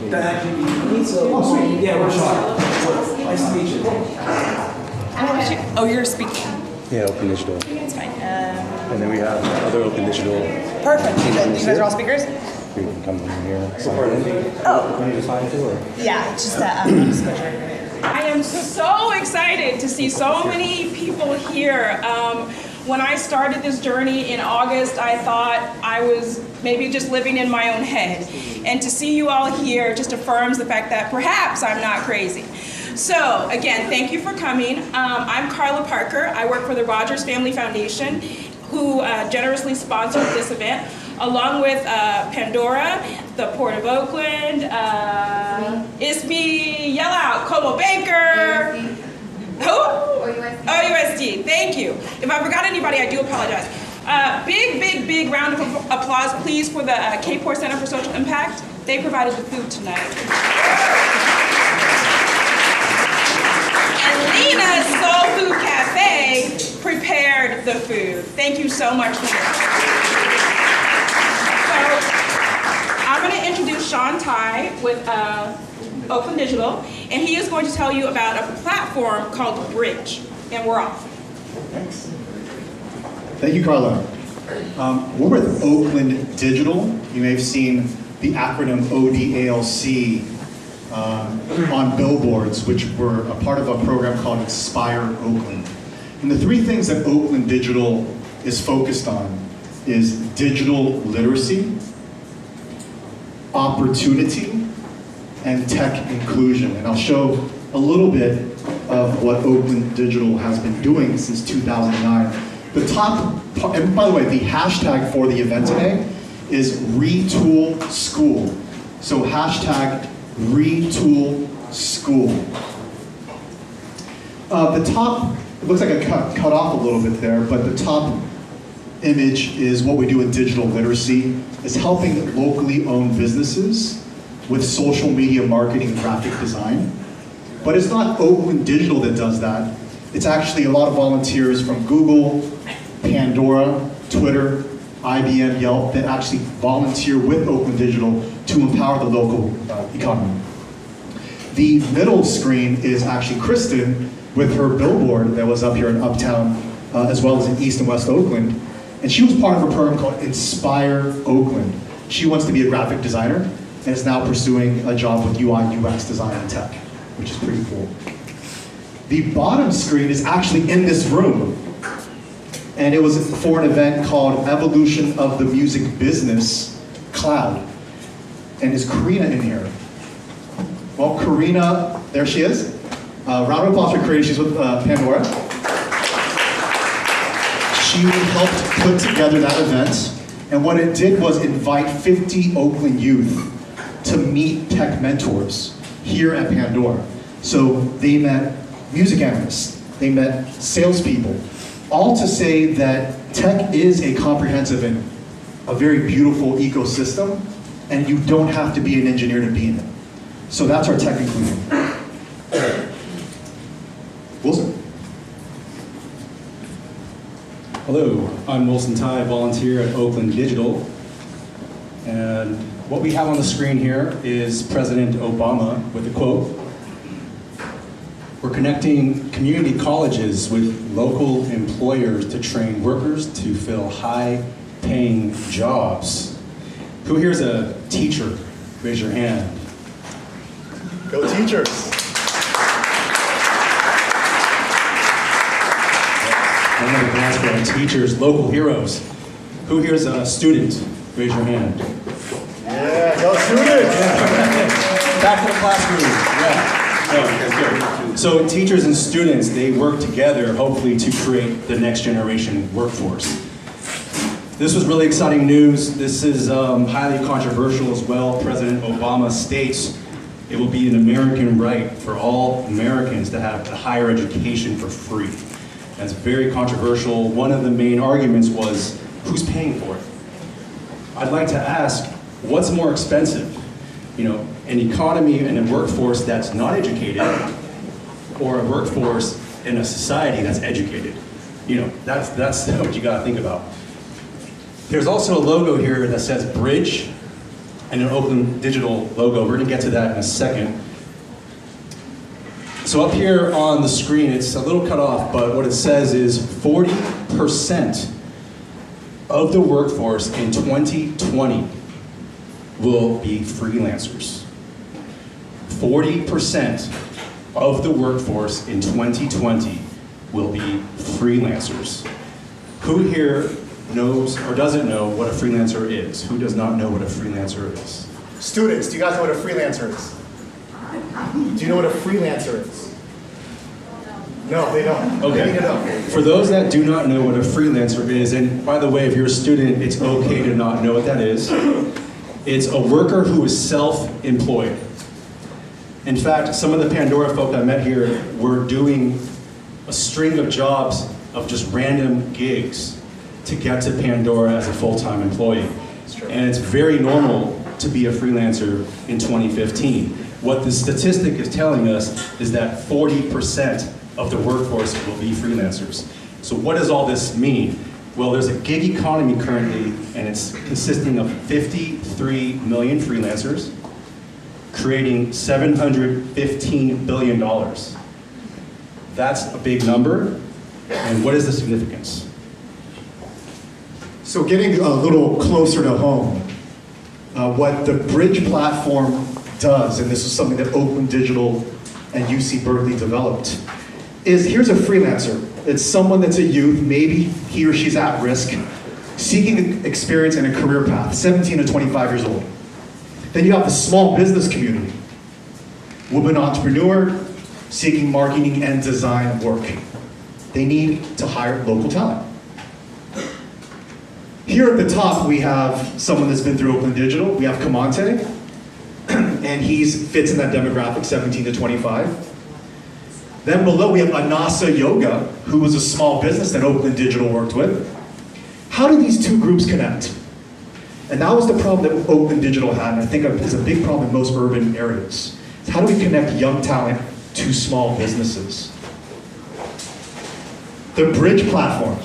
Thank you. Oh, sweet. Yeah, we're Shaun. Nice to meet you. Oh, you're speaking. Yeah, Open Digital. It's fine. And then we have other Open Digital. Perfect. You guys are all speakers? You can come in here. Sign in. Oh. You need to sign too, or? Yeah, just that I am so excited to see so many people here. When I started this journey in August, I thought I was maybe just living in my own head. And to see you all here just affirms the fact that perhaps I'm not crazy. So again, thank you for coming. I'm Carla Parker. I work for the Rogers Family Foundation, who generously sponsored this event, along with Pandora, the Port of Oakland, ISB, yell out, Como Baker. Who? OUSD, thank you. If I forgot anybody, I do apologize. Big round of applause, please, for the Cape Port Center for Social Impact. They provided the food tonight. And Lena's Soul Food Cafe prepared the food. Thank you so much for that. So, I'm going to introduce Shaun with Oakland Digital, and he is going to tell you about a platform called Bridge, and we're off. Thanks. Thank you, Carla. We're with Oakland Digital. You may have seen the acronym ODALC on billboards, which were a part of a program called Inspire Oakland. And the three things that Oakland Digital is focused on is digital literacy, opportunity, and tech inclusion. And I'll show a little bit of what Oakland Digital has been doing since 2009. The top, and by the way, the hashtag for the event today is Retool School. So hashtag Retool School. The top, it looks like I cut off a little bit there, but the top image is what we do in digital literacy. It's helping locally owned businesses with social media marketing and graphic design. But it's not Oakland Digital that does that. It's actually a lot of volunteers from Google, Pandora, Twitter, IBM, Yelp that actually volunteer with Oakland Digital to empower the local economy. The middle screen is actually Kristen with her billboard that was up here in Uptown, as well as in East and West Oakland. And she was part of a program called Inspire Oakland. She wants to be a graphic designer and is now pursuing a job with UI, UX design and tech, which is pretty cool. The bottom screen is actually in this room. And it was for an event called Evolution of the Music Business Cloud. And is Karina in here? Well, Karina, there she is. Round of applause for Karina, she's with Pandora. She helped put together that event. And what it did was invite 50 Oakland youth to meet tech mentors here at Pandora. So they met music analysts, they met salespeople, all to say that tech is a comprehensive and a very beautiful ecosystem, and you don't have to be an engineer to be in it. So that's our tech inclusion. Wilson. Hello, I'm Wilson Ty, volunteer at Oakland Digital. And what we have on the screen here is President Obama with a quote. We're connecting community colleges with local employers to train workers to fill high-paying jobs. Who here's a teacher? Raise your hand. Go teachers. Another glance for our teachers, local heroes. Who here's a student? Raise your hand. Yeah, go students. Back to the classroom. Yeah. Oh, good. So teachers and students, they work together, hopefully, to create the next generation workforce. This was really exciting news. This is highly controversial as well. President Obama states it will be an American right for all Americans to have a higher education for free. That's very controversial. One of the main arguments was, who's paying for it? I'd like to ask, what's more expensive? You know, an economy and a workforce that's not educated, or a workforce in a society that's educated? You know, that's what you gotta think about. There's also a logo here that says Bridge and an Oakland Digital logo. We're gonna get to that in a second. So up here on the screen, it's a little cut off, but what it says is 40% of the workforce in 2020 will be freelancers. 40% of the workforce in 2020 will be freelancers. Who here knows or doesn't know what a freelancer is? Who does not know what a freelancer is? Students, do you guys know what a freelancer is? Do you know what a freelancer is? No, they don't. Okay. They need to know. For those that do not know what a freelancer is, and by the way, if you're a student, it's okay to not know what that is. It's a worker who is self-employed. In fact, some of the Pandora folk I met here were doing a string of jobs of just random gigs to get to Pandora as a full-time employee. And it's very normal to be a freelancer in 2015. What the statistic is telling us is that 40% of the workforce will be freelancers. So what does all this mean? Well, there's a gig economy currently, and it's consisting of 53 million freelancers, creating $715 billion. That's a big number, and what is the significance? So getting a little closer to home, what the Bridge platform does, and this is something that Oakland Digital and UC Berkeley developed, is here's a freelancer. It's someone that's a youth, maybe he or she's at risk, seeking experience in a career path, 17 to 25 years old. Then you have the small business community, woman entrepreneur, seeking marketing and design work. They need to hire local talent. Here at the top, we have someone that's been through Oakland Digital. We have Kamante, and he fits in that demographic, 17 to 25. Then below, we have Anasa Yoga, who was a small business that Oakland Digital worked with. How do these two groups connect? And that was the problem that Oakland Digital had, and I think is a big problem in most urban areas. Is how do we connect young talent to small businesses? The Bridge platform.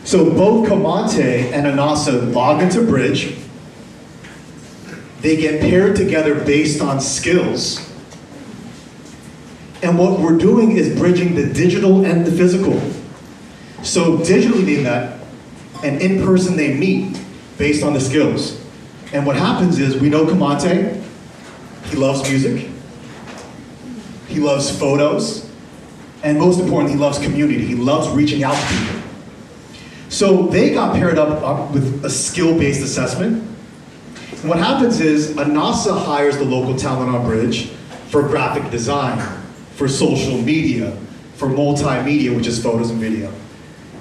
So both Kamante and Anasa log into Bridge. They get paired together based on skills. And what we're doing is bridging the digital and the physical. So digitally they met, and in person they meet based on the skills. And what happens is, we know Kamante, he loves music, he loves photos, and most importantly, he loves community. He loves reaching out to people. So they got paired up with a skill-based assessment. And what happens is, Anasa hires the local talent on Bridge for graphic design, for social media, for multimedia, which is photos and video,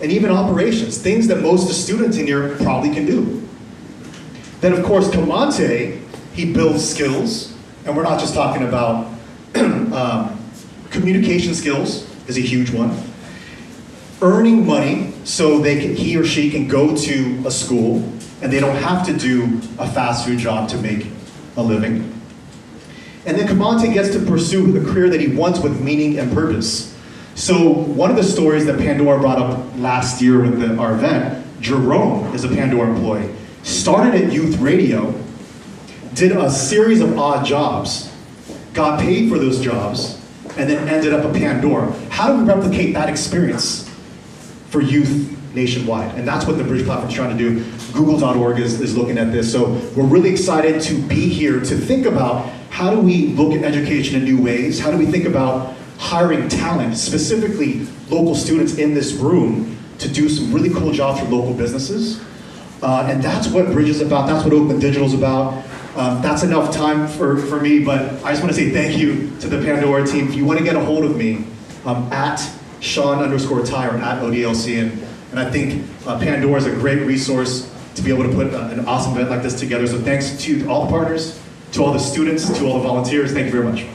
and even operations, things that most of the students in here probably can do. Then of course, Kamante, he builds skills, and we're not just talking about communication skills is a huge one. Earning money so he or she can go to a school and they don't have to do a fast food job to make a living. And then Kamante gets to pursue the career that he wants with meaning and purpose. So one of the stories that Pandora brought up last year with our event, Jerome is a Pandora employee, started at youth radio, did a series of odd jobs, got paid for those jobs, and then ended up at Pandora. How do we replicate that experience for youth nationwide? And that's what the Bridge platform is trying to do. Google.org is looking at this. So we're really excited to be here to think about how do we look at education in new ways? How do we think about hiring talent, specifically local students in this room, to do some really cool jobs for local businesses? And that's what Bridge is about. That's what Oakland Digital is about. That's enough time for me, but I just want to say thank you to the Pandora team. If you want to get a hold of me, at Shaun_Ty or at ODLC, and I think Pandora is a great resource to be able to put an awesome event like this together. So thanks to all the partners, to all the students, to all the volunteers. Thank you very much.